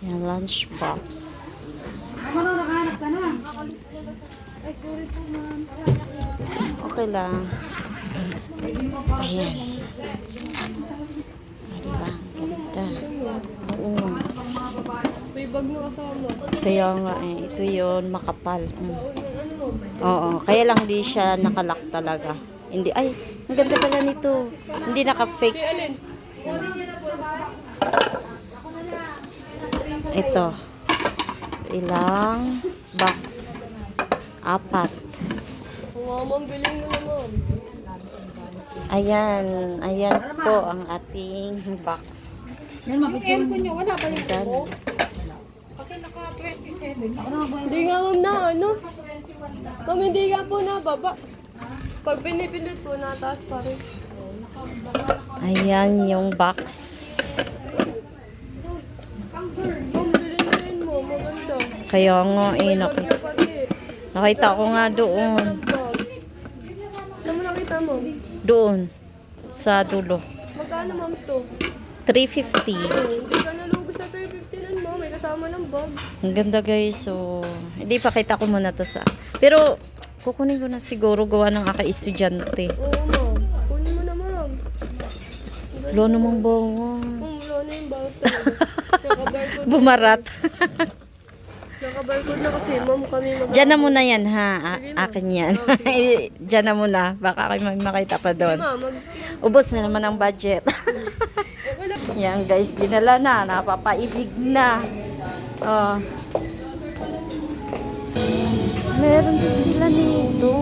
Yan, lunchbox. Nakahanap ka na. Ay, sorry po, ma'am. Okay lang. Ayan. Diba? Ganda. Oo. May bag na kasama. Kaya nga eh. Ito yun, makapal. Oo. Kaya lang di siya nakalak talaga. Hindi. Ay, ang ganda pala nito. Hindi naka-fix. Ito. Ilang box? 4. Ma'am, biling mo naman. Ayan. Ayan po ang ating box. Yung aircon nyo, wala ba yung Ayan. Kasi naka-27. Hindi nga ma'am na ano. Ma'am, hindi nga po nababa. Pag pinipindot po, nataas pa rin. Ayan yung box. Ma'am, bilhin mo. Maganda. Kaya nga eh. Nakita ko nga doon. Ano mo nakita mo? Doon. Sa dulo. Magkano ma'am to? 350. Hindi ka nalugos sa 350 nun ma'am. May kasama ng bag. Ang ganda guys. So, hindi pakita ko muna to sa... Pero, kukunin ko na siguro gawa ng aka-estudyante. Oo ma'am. Kunin mo na ma'am. Lo namang bawang. Wala na yung bawat talaga. Naka-barcode. Bumarat. Naka-barcode na kasi ma'am kami mag- Diyan na muna yan ha. Akin yan. Diyan na muna. Baka kayo may makita pa doon. Ma'am, Ubos na naman ang budget. Yan guys, dinala na. Napapaibig na. Oh. Meron din sila nito.